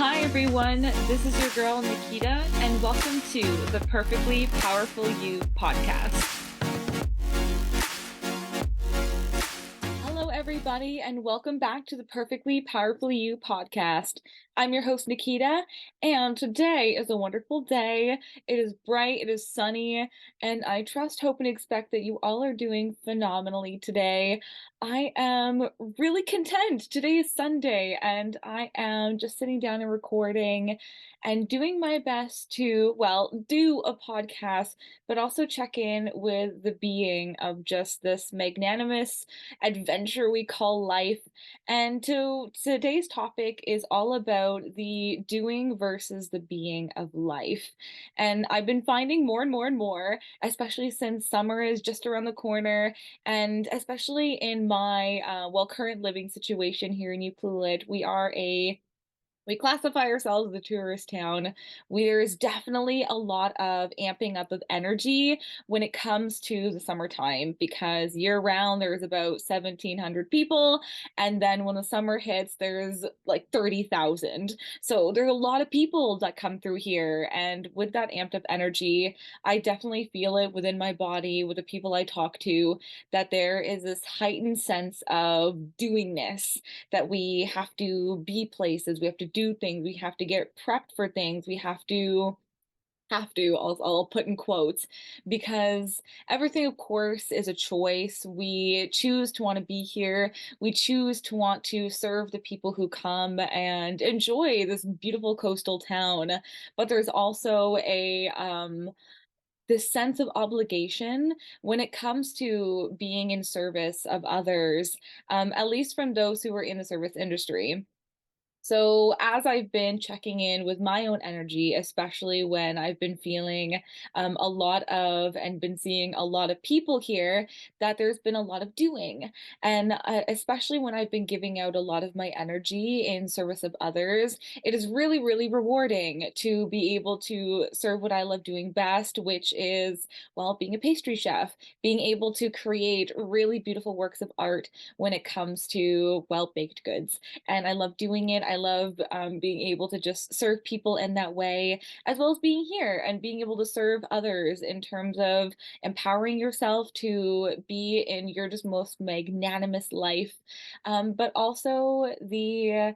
Hi everyone, this is your girl Nikita, and welcome to the Perfectly Powerful You podcast. Hello everybody, and welcome back to the Perfectly Powerful You podcast. I'm your host Nikita, and today is a wonderful day. It is bright, it is sunny, and I trust, hope, and expect that you all are doing phenomenally today. I am really content. Today is Sunday, and I am just sitting down and recording and doing my best to, well, do a podcast, but also check in with the being of just this magnanimous adventure we call life. And today's topic is all about the doing versus the being of life. And I've been finding more and more and more, especially since summer is just around the corner, and especially in my current living situation here in Ucluelet, we classify ourselves as a tourist town. There's definitely a lot of amping up of energy when it comes to the summertime because year round there's about 1,700 people, and then when the summer hits, there's like 30,000. So there's a lot of people that come through here, and with that amped up energy, I definitely feel it within my body with the people I talk to that there is this heightened sense of doingness that we have to be places, we have to do things, we have to get prepped for things, we I'll put in quotes, because everything, of course, is a choice. We choose to want to be here. We choose to want to serve the people who come and enjoy this beautiful coastal town. But there's also this sense of obligation when it comes to being in service of others, at least from those who are in the service industry. So, as I've been checking in with my own energy, especially when I've been feeling a lot of and been seeing a lot of people here, that there's been a lot of doing. And especially when I've been giving out a lot of my energy in service of others, it is really, really rewarding to be able to serve what I love doing best, which is, well, being a pastry chef, being able to create really beautiful works of art when it comes to, well, baked goods. And I love doing it. I love being able to just serve people in that way, as well as being here and being able to serve others in terms of empowering yourself to be in your just most magnanimous life, but also the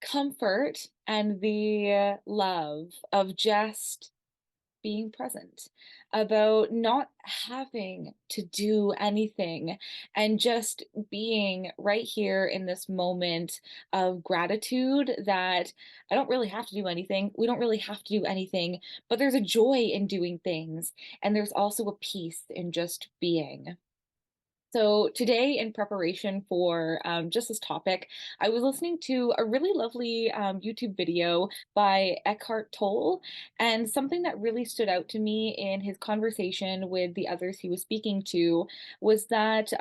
comfort and the love of just being present, about not having to do anything and just being right here in this moment of gratitude that I don't really have to do anything. We don't really have to do anything, but there's a joy in doing things. And there's also a peace in just being. So today, in preparation for just this topic, I was listening to a really lovely YouTube video by Eckhart Tolle, and something that really stood out to me in his conversation with the others he was speaking to was that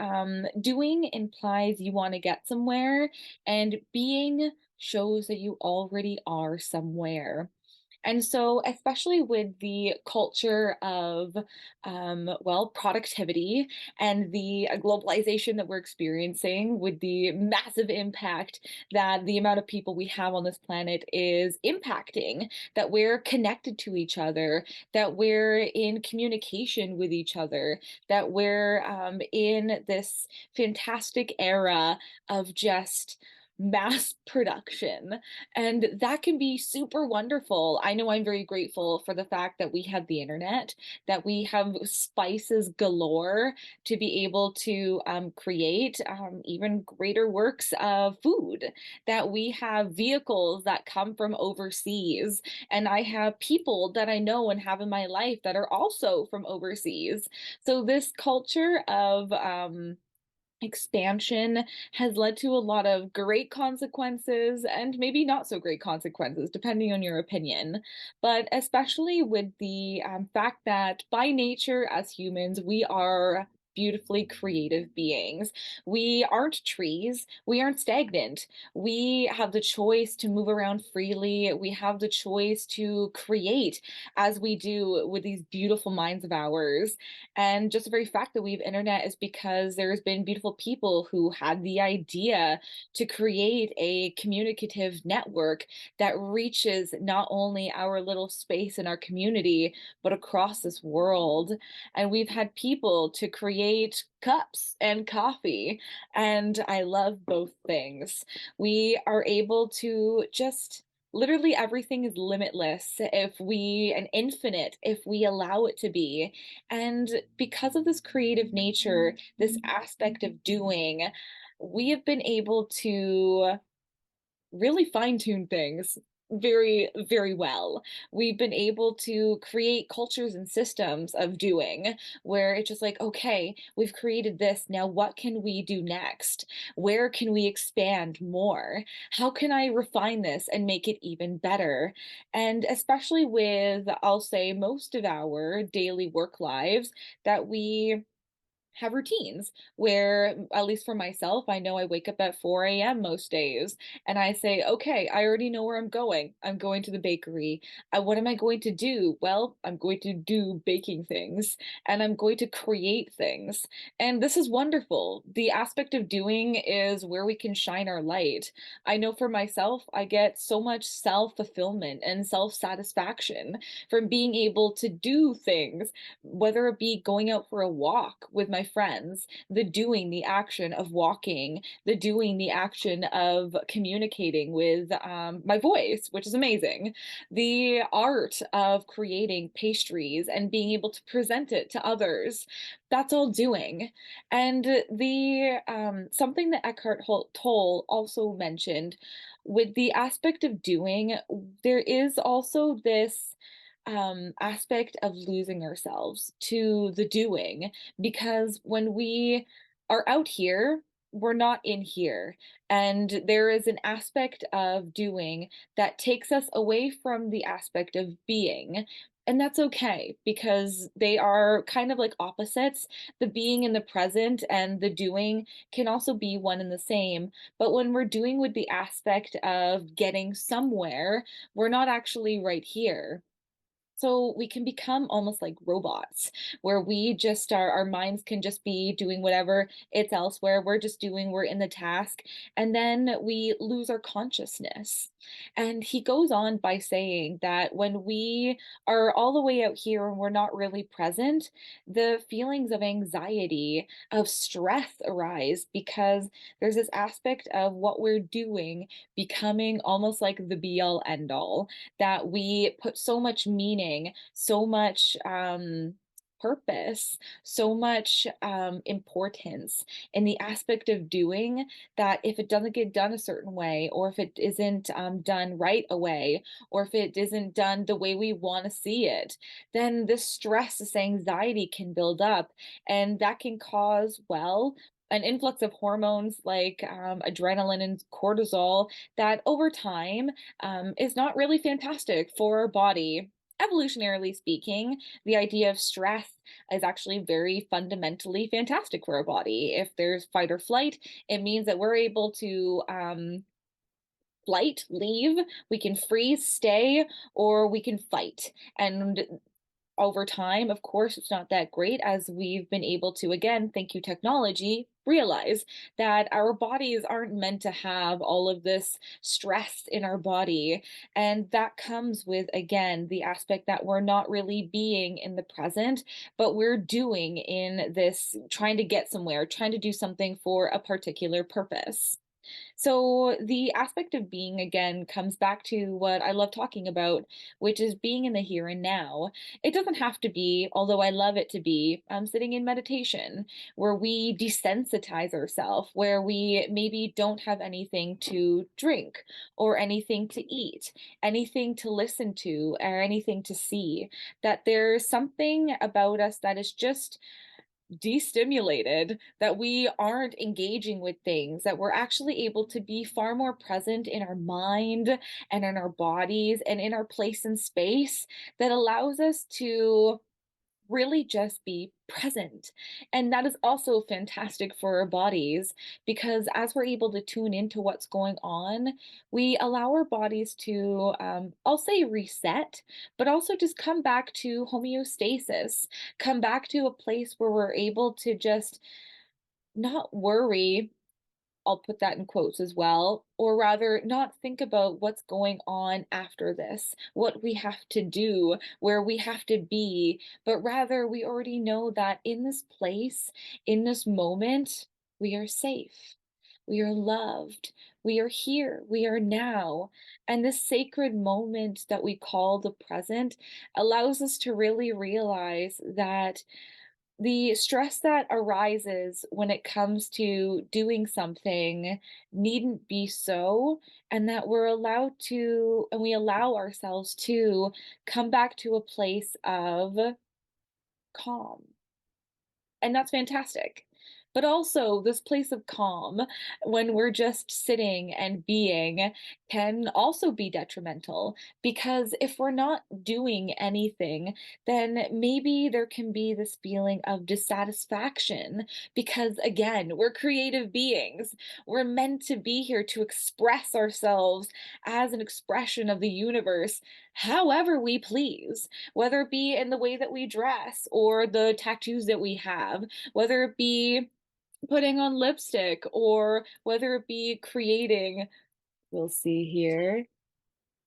doing implies you want to get somewhere, and being shows that you already are somewhere. And so, especially with the culture of, productivity and the globalization that we're experiencing, with the massive impact that the amount of people we have on this planet is impacting, that we're connected to each other, that we're in communication with each other, that we're in this fantastic era of just mass production. And that can be super wonderful. I know I'm very grateful for the fact that we have the internet, that we have spices galore to be able to create even greater works of food, that we have vehicles that come from overseas. And I have people that I know and have in my life that are also from overseas. So this culture of expansion has led to a lot of great consequences and maybe not so great consequences, depending on your opinion. But especially with the fact that by nature, as humans, we are beautifully creative beings. We aren't trees, we aren't stagnant. We have the choice to move around freely. We have the choice to create as we do with these beautiful minds of ours. And just the very fact that we have internet is because there's been beautiful people who had the idea to create a communicative network that reaches not only our little space in our community, but across this world. And we've had people to create cups and coffee, and I love both things. We are able to just literally everything is limitless if we and infinite if we allow it to be. And because of this creative nature, this aspect of doing, we have been able to really fine tune things very, very well. We've been able to create cultures and systems of doing where it's just like, okay, we've created this. Now, what can we do next? Where can we expand more? How can I refine this and make it even better? And especially with, I'll say, most of our daily work lives that we have routines where, at least for myself, I know I wake up at 4 a.m. most days and I say, okay, I already know where I'm going. I'm going to the bakery. What am I going to do? Well, I'm going to do baking things and I'm going to create things. And this is wonderful. The aspect of doing is where we can shine our light. I know for myself, I get so much self fulfillment and self satisfaction from being able to do things, whether it be going out for a walk with my friends, the doing the action of walking, the doing the action of communicating with my voice, which is amazing, the art of creating pastries and being able to present it to others. That's all doing. And the something that Tolle also mentioned with the aspect of doing, there is also this aspect of losing ourselves to the doing, because when we are out here, we're not in here. And there is an aspect of doing that takes us away from the aspect of being. And that's okay because they are kind of like opposites. The being in the present and the doing can also be one and the same. But when we're doing with the aspect of getting somewhere, we're not actually right here. So we can become almost like robots where we just our minds can just be doing whatever, it's elsewhere. We're just doing, we're in the task, and then we lose our consciousness. And he goes on by saying that when we are all the way out here and we're not really present, the feelings of anxiety, of stress arise because there's this aspect of what we're doing becoming almost like the be all end all, that we put so much meaning, so much purpose, so much importance in the aspect of doing, that if it doesn't get done a certain way, or if it isn't done right away, or if it isn't done the way we want to see it, then this stress, this anxiety can build up, and that can cause, well, an influx of hormones like adrenaline and cortisol that over time is not really fantastic for our body. Evolutionarily speaking, the idea of stress is actually very fundamentally fantastic for our body. If there's fight or flight, it means that we're able to flight, leave, we can freeze, stay, or we can fight. And over time, of course, it's not that great as we've been able to, again, thank you, technology, realize that our bodies aren't meant to have all of this stress in our body. And that comes with, again, the aspect that we're not really being in the present, but we're doing in this, trying to get somewhere, trying to do something for a particular purpose. So the aspect of being again comes back to what I love talking about, which is being in the here and now. It doesn't have to be, although I love it to be, sitting in meditation where we desensitize ourselves, where we maybe don't have anything to drink or anything to eat, anything to listen to, or anything to see. That there's something about us that is just destimulated, that we aren't engaging with things, that we're actually able to be far more present in our mind and in our bodies and in our place in space, that allows us to really just be present. And that is also fantastic for our bodies because as we're able to tune into what's going on, we allow our bodies to, I'll say reset, but also just come back to homeostasis, come back to a place where we're able to just not worry. I'll put that in quotes as well, or rather, not think about what's going on after this, what we have to do, where we have to be, but rather we already know that in this place, in this moment, we are safe. We are loved. We are here. We are now. And this sacred moment that we call the present allows us to really realize that the stress that arises when it comes to doing something needn't be so, and that we're allowed to, and we allow ourselves to come back to a place of calm. And that's fantastic. But also, this place of calm, when we're just sitting and being, can also be detrimental because if we're not doing anything, then maybe there can be this feeling of dissatisfaction because, again, we're creative beings. We're meant to be here to express ourselves as an expression of the universe however we please, whether it be in the way that we dress or the tattoos that we have, whether it be putting on lipstick or whether it be creating, we'll see here,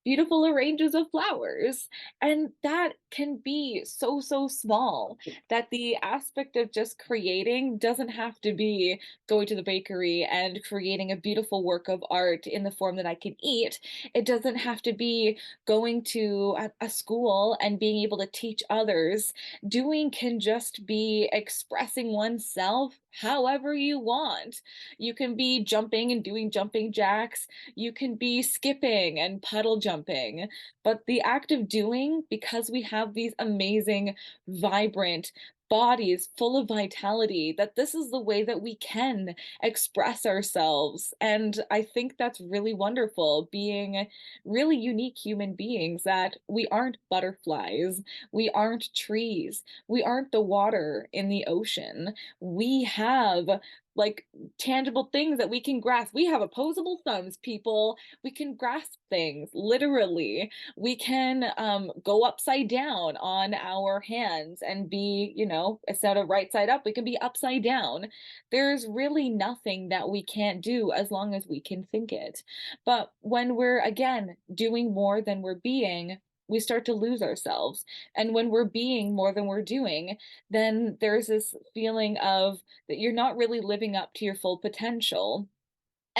beautiful arranges of flowers. And that can be so, so small that the aspect of just creating doesn't have to be going to the bakery and creating a beautiful work of art in the form that I can eat. It doesn't have to be going to a school and being able to teach others. Doing can just be expressing oneself however you want. You can be jumping and doing jumping jacks. You can be skipping and puddle jumping, but the act of doing, because we have these amazing, vibrant bodies full of vitality, that this is the way that we can express ourselves. And I think that's really wonderful, being really unique human beings, that we aren't butterflies, we aren't trees, we aren't the water in the ocean. We have like tangible things that we can grasp. We have opposable thumbs, people. We can grasp things, literally. We can go upside down on our hands and be, instead of right side up, we can be upside down. There's really nothing that we can't do as long as we can think it. But when we're, again, doing more than we're being, we start to lose ourselves. And when we're being more than we're doing, then there's this feeling of that you're not really living up to your full potential.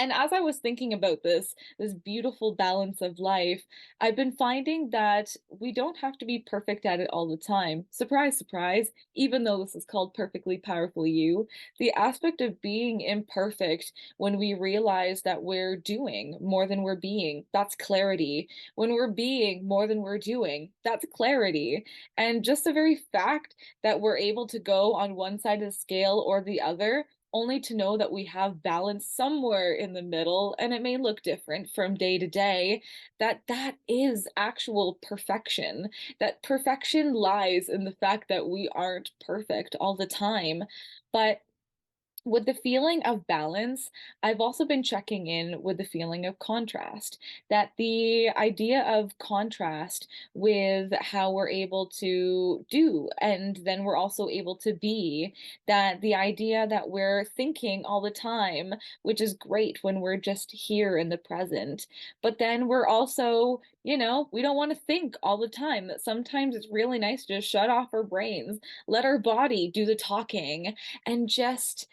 And as I was thinking about this beautiful balance of life, I've been finding that we don't have to be perfect at it all the time. Surprise, surprise, even though this is called Perfectly Powerful You, the aspect of being imperfect when we realize that we're doing more than we're being, that's clarity. When we're being more than we're doing, that's clarity. And just the very fact that we're able to go on one side of the scale or the other only to know that we have balance somewhere in the middle, and it may look different from day to day, that is actual perfection. That perfection lies in the fact that we aren't perfect all the time. But with the feeling of balance, I've also been checking in with the feeling of contrast. That the idea of contrast with how we're able to do, and then we're also able to be, that the idea that we're thinking all the time, which is great when we're just here in the present, but then we're also, we don't want to think all the time, that sometimes it's really nice to just shut off our brains, let our body do the talking, and just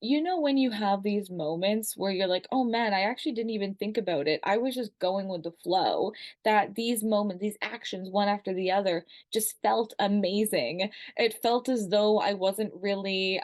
when you have these moments where you're like, oh man, I actually didn't even think about it. I was just going with the flow. That these moments, these actions, one after the other, just felt amazing. It felt as though I wasn't really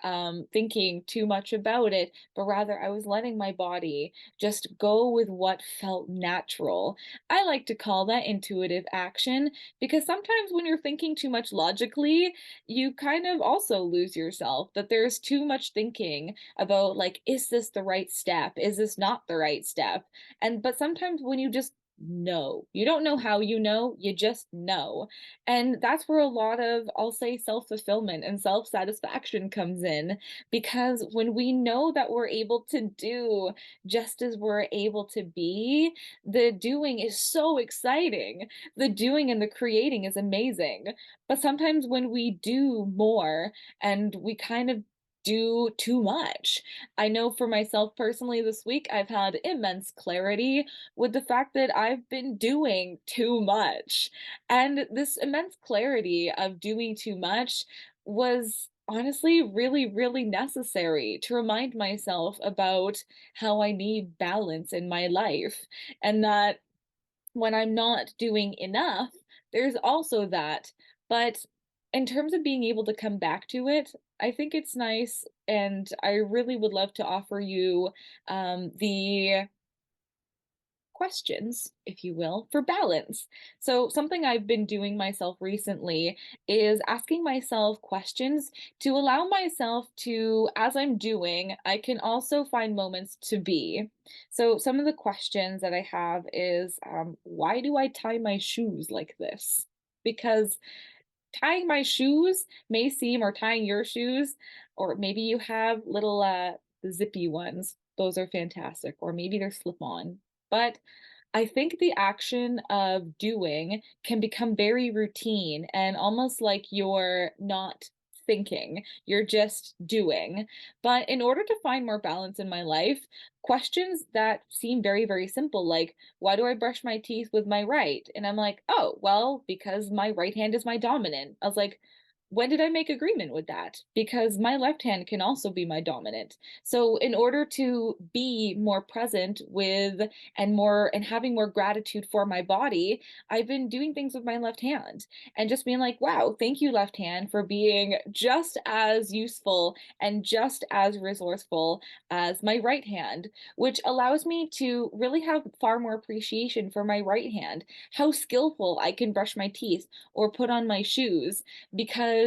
thinking too much about it, but rather I was letting my body just go with what felt natural. I like to call that intuitive action because sometimes when you're thinking too much logically, you kind of also lose yourself, that there's too much thinking about like, is this the right step? Is this not the right step? And but sometimes when you just know. You don't know how you know, you just know. And that's where a lot of, I'll say, self fulfillment and self satisfaction comes in. Because when we know that we're able to do just as we're able to be, the doing is so exciting. The doing and the creating is amazing. But sometimes when we do more and we kind of do too much. I know for myself personally this week, I've had immense clarity with the fact that I've been doing too much. And this immense clarity of doing too much was honestly really, really necessary to remind myself about how I need balance in my life and that when I'm not doing enough, there's also that. But in terms of being able to come back to it, I think it's nice, and I really would love to offer you the questions, if you will, for balance. So, something I've been doing myself recently is asking myself questions to allow myself to, as I'm doing, I can also find moments to be. So, some of the questions that I have is why do I tie my shoes like this? Because tying my shoes may seem, or tying your shoes, or maybe you have little zippy ones. Those are fantastic. Or maybe they're slip on. But I think the action of doing can become very routine and almost like you're not thinking, you're just doing. But in order to find more balance in my life, questions that seem very, very simple, like, why do I brush my teeth with my right? And I'm like, oh, well, because my right hand is my dominant. I was like, when did I make agreement with that? Because my left hand can also be my dominant. So, in order to be more present with and having more gratitude for my body, I've been doing things with my left hand and just being like, wow, thank you, left hand, for being just as useful and just as resourceful as my right hand, which allows me to really have far more appreciation for my right hand, how skillful I can brush my teeth or put on my shoes, because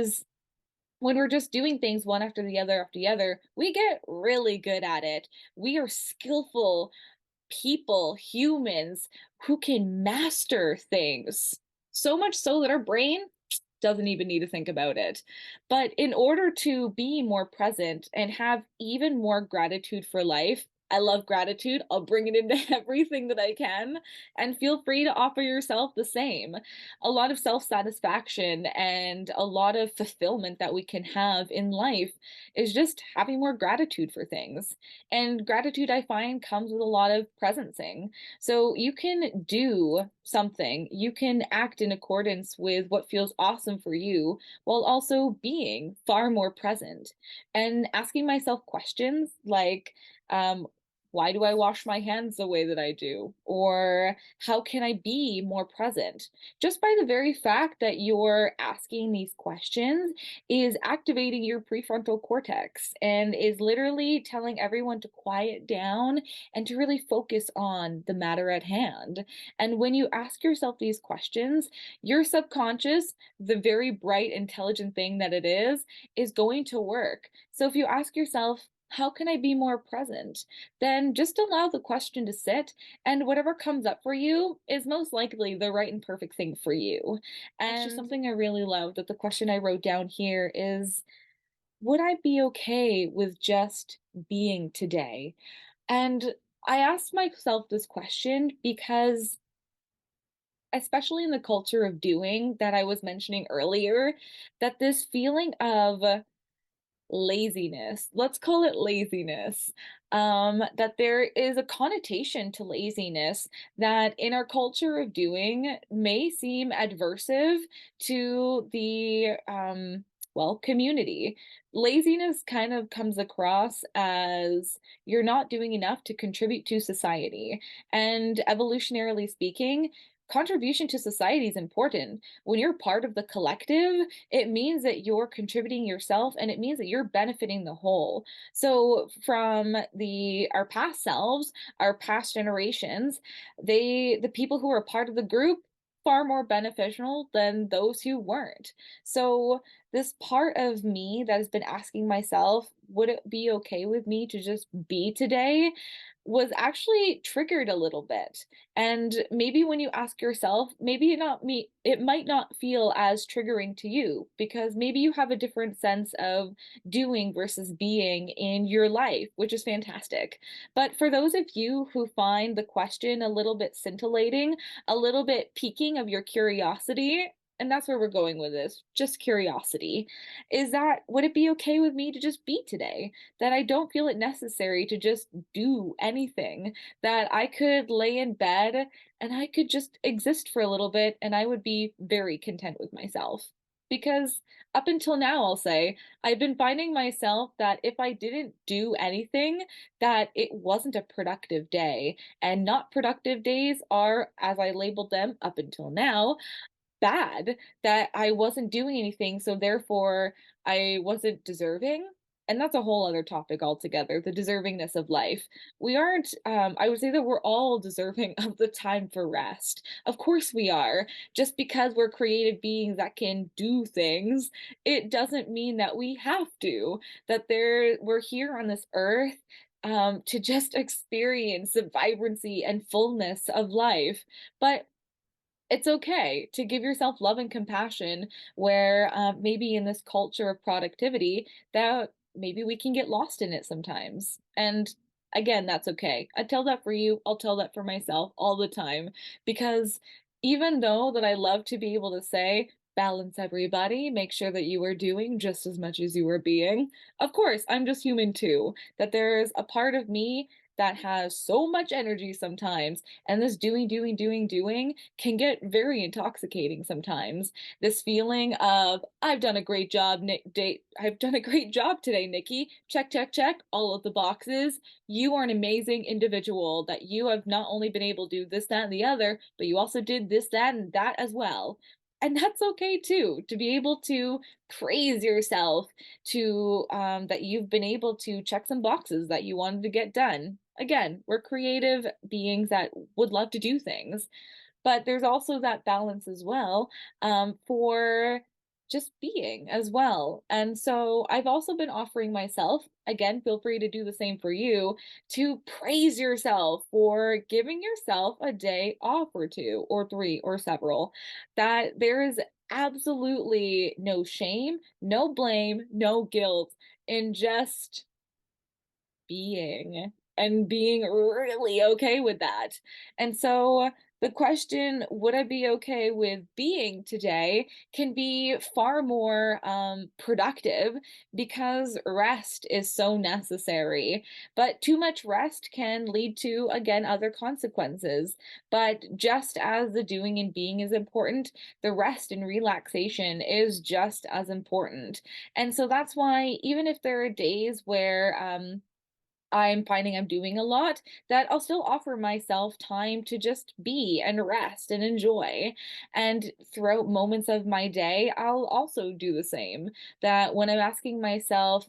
when we're just doing things one after the other, we get really good at it. We are skillful people, humans who can master things. So much so that our brain doesn't even need to think about it. But in order to be more present and have even more gratitude for life, I love gratitude. I'll bring it into everything that I can, and feel free to offer yourself the same. A lot of self satisfaction and a lot of fulfillment that we can have in life is just having more gratitude for things. And gratitude, I find, comes with a lot of presencing. So you can do something, you can act in accordance with what feels awesome for you while also being far more present and asking myself questions like, why do I wash my hands the way that I do? Or how can I be more present? Just by the very fact that you're asking these questions is activating your prefrontal cortex and is literally telling everyone to quiet down and to really focus on the matter at hand. And when you ask yourself these questions, your subconscious, the very bright, intelligent thing that it is going to work. So if you ask yourself, how can I be more present? Then just allow the question to sit, and whatever comes up for you is most likely the right and perfect thing for you. And it's just something I really love, that the question I wrote down here is, would I be okay with just being today? And I asked myself this question because, especially in the culture of doing that I was mentioning earlier, that this feeling of laziness, let's call it laziness, that there is a connotation to laziness that in our culture of doing may seem adversive to the well, community. Laziness kind of comes across as you're not doing enough to contribute to society. And evolutionarily speaking, contribution to society is important. When you're part of the collective, it means that you're contributing yourself, and it means that you're benefiting the whole. So from the our past selves, our past generations, the people who were part of the group, far more beneficial than those who weren't. So this part of me that has been asking myself, would it be okay with me to just be today? Was actually triggered a little bit. And maybe when you ask yourself, maybe not me, it might not feel as triggering to you because maybe you have a different sense of doing versus being in your life, which is fantastic. But for those of you who find the question a little bit scintillating, a little bit piquing of your curiosity, and that's where we're going with this, just curiosity, is that would it be okay with me to just be today? That I don't feel it necessary to just do anything, that I could lay in bed and I could just exist for a little bit and I would be very content with myself. Because up until now, I'll say, I've been finding myself that if I didn't do anything, that it wasn't a productive day. And not productive days are, as I labeled them up until now, bad, that I wasn't doing anything, so therefore I wasn't deserving. And that's a whole other topic altogether, the deservingness of life. We aren't, I would say that we're all deserving of the time for rest. Of course we are. Just because we're creative beings that can do things, it doesn't mean that we have to, that we're here on this earth to just experience the vibrancy and fullness of life. But it's okay to give yourself love and compassion where maybe in this culture of productivity that maybe we can get lost in it sometimes. And again, that's okay. I tell that for you. I'll tell that for myself all the time because even though that I love to be able to say, balance everybody, make sure that you are doing just as much as you are being. Of course, I'm just human too, that there's a part of me that has so much energy sometimes, and this doing can get very intoxicating sometimes. This feeling of I've done a great job, I've done a great job today, Nikki. Check, check, check, all of the boxes. You are an amazing individual that you have not only been able to do this, that, and the other, but you also did this, that, and that as well. And that's okay too, to be able to praise yourself to that you've been able to check some boxes that you wanted to get done. Again, we're creative beings that would love to do things, but there's also that balance as well for just being as well. And so I've also been offering myself, again, feel free to do the same for you, to praise yourself for giving yourself a day off or two or three or several. That there is absolutely no shame, no blame, no guilt in just being and being really okay with that. And so the question, would I be okay with being today, can be far more productive because rest is so necessary. But too much rest can lead to, again, other consequences. But just as the doing and being is important, the rest and relaxation is just as important. And so that's why, even if there are days where, I'm finding I'm doing a lot, that I'll still offer myself time to just be and rest and enjoy. And throughout moments of my day, I'll also do the same. That when I'm asking myself,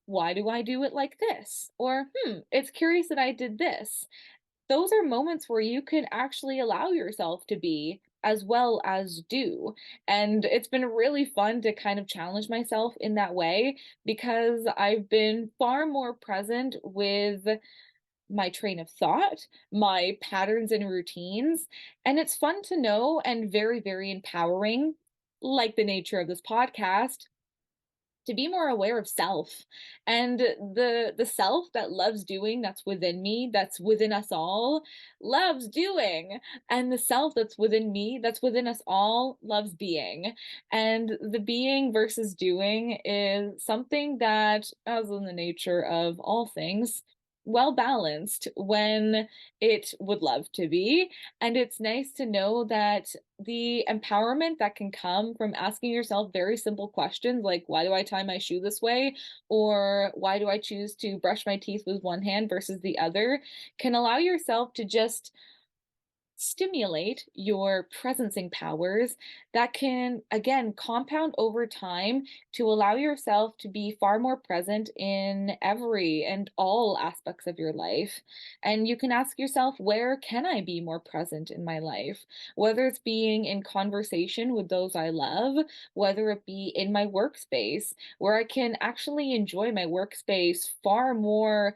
why do I do it like this? Or, it's curious that I did this. Those are moments where you can actually allow yourself to be as well as do. And it's been really fun to kind of challenge myself in that way because I've been far more present with my train of thought, my patterns and routines. And it's fun to know and very, very empowering, like the nature of this podcast, to be more aware of self and the self that loves doing, that's within me, that's within us all, loves doing, and the self that's within me, that's within us all, loves being. And the being versus doing is something that, as in the nature of all things, well balanced when it would love to be. And it's nice to know that the empowerment that can come from asking yourself very simple questions like, why do I tie my shoe this way? Or why do I choose to brush my teeth with one hand versus the other? Can allow yourself to just stimulate your presencing powers that can, again, compound over time to allow yourself to be far more present in every and all aspects of your life. And you can ask yourself, where can I be more present in my life? Whether it's being in conversation with those I love, whether it be in my workspace, where I can actually enjoy my workspace far more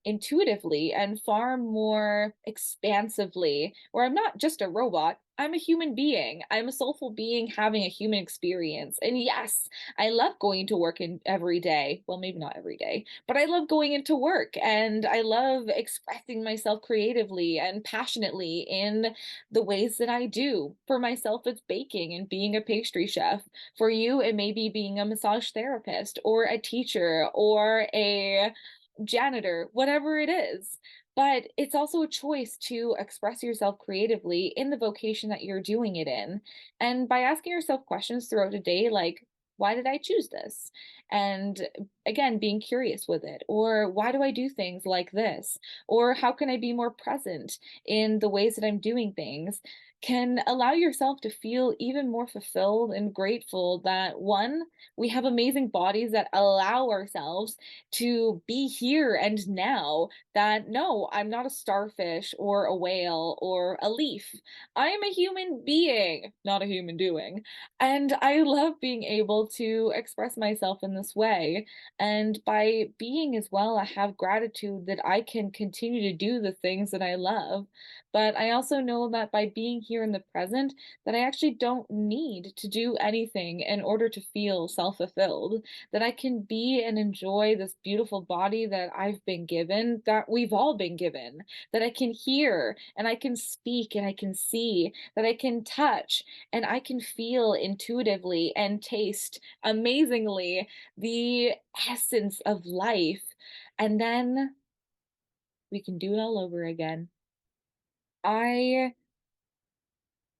intuitively and far more expansively, where I'm not just a robot. I'm a human being. I'm a soulful being having a human experience. And yes, I love going to work in every day. Well, maybe not every day, but I love going into work and I love expressing myself creatively and passionately in the ways that I do. For myself, it's baking and being a pastry chef. For you, it may be being a massage therapist or a teacher or a janitor, whatever it is. But it's also a choice to express yourself creatively in the vocation that you're doing it in. And by asking yourself questions throughout the day, like, why did I choose this? And again, being curious with it. Or why do I do things like this? Or how can I be more present in the ways that I'm doing things? Can allow yourself to feel even more fulfilled and grateful that one, we have amazing bodies that allow ourselves to be here and now, that no, I'm not a starfish or a whale or a leaf. I am a human being, not a human doing. And I love being able to express myself in this way. And by being as well, I have gratitude that I can continue to do the things that I love. But I also know that by being here in the present, that I actually don't need to do anything in order to feel self-fulfilled, that I can be and enjoy this beautiful body that I've been given, that we've all been given, that I can hear and I can speak and I can see, that I can touch and I can feel intuitively and taste amazingly the essence of life. And then we can do it all over again. I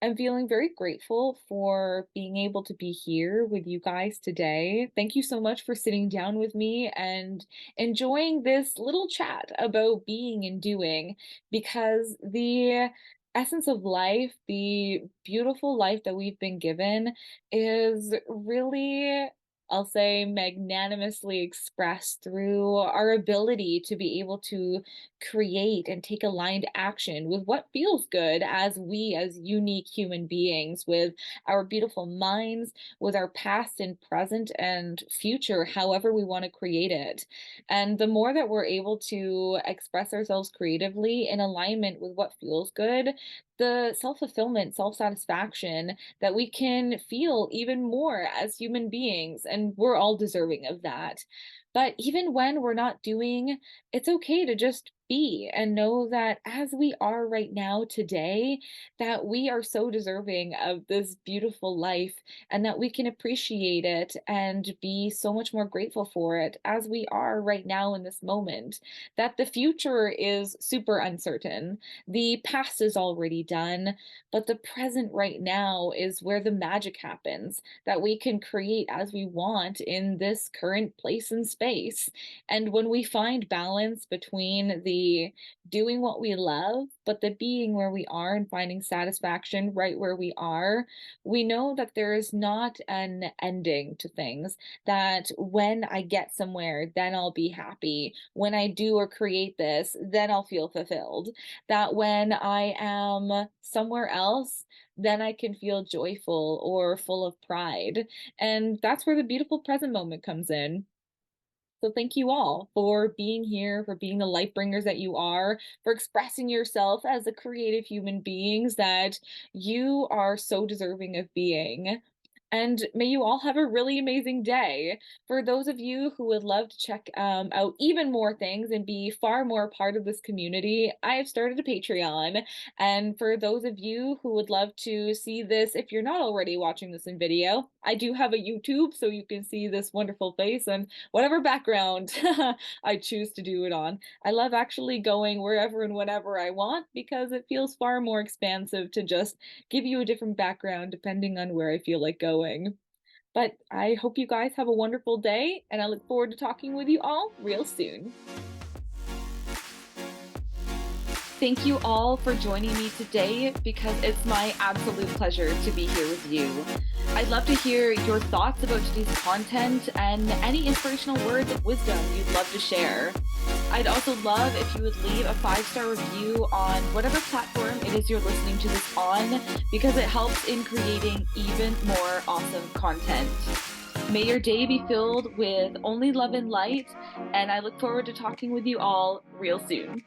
I'm feeling very grateful for being able to be here with you guys today. Thank you so much for sitting down with me and enjoying this little chat about being and doing, because the essence of life, the beautiful life that we've been given, is really, I'll say, magnanimously expressed through our ability to be able to create and take aligned action with what feels good as we, as unique human beings, with our beautiful minds, with our past and present and future, however we want to create it. And the more that we're able to express ourselves creatively in alignment with what feels good, the self fulfillment, self satisfaction that we can feel even more as human beings. And we're all deserving of that. But even when we're not doing, it's okay to just be and know that as we are right now today, that we are so deserving of this beautiful life and that we can appreciate it and be so much more grateful for it as we are right now in this moment. That the future is super uncertain. The past is already done, but the present right now is where the magic happens, that we can create as we want in this current place and space. And when we find balance between the doing what we love, but the being where we are and finding satisfaction right where we are, we know that there is not an ending to things. That when I get somewhere, then I'll be happy. When I do or create this, then I'll feel fulfilled. That when I am somewhere else, then I can feel joyful or full of pride. And that's where the beautiful present moment comes in. So thank you all for being here, for being the light bringers that you are, for expressing yourself as the creative human beings that you are so deserving of being. And may you all have a really amazing day. For those of you who would love to check out even more things and be far more a part of this community, I have started a Patreon. And for those of you who would love to see this, if you're not already watching this in video, I do have a YouTube so you can see this wonderful face and whatever background I choose to do it on. I love actually going wherever and whenever I want because it feels far more expansive to just give you a different background depending on where I feel like going. But I hope you guys have a wonderful day, and I look forward to talking with you all real soon. thank you all for joining me today because it's my absolute pleasure to be here with you. I'd love to hear your thoughts about today's content and any inspirational words of wisdom you'd love to share. I'd also love if you would leave a 5-star review on whatever platform it is you're listening to this on, because it helps in creating even more awesome content. May your day be filled with only love and light, and I look forward to talking with you all real soon.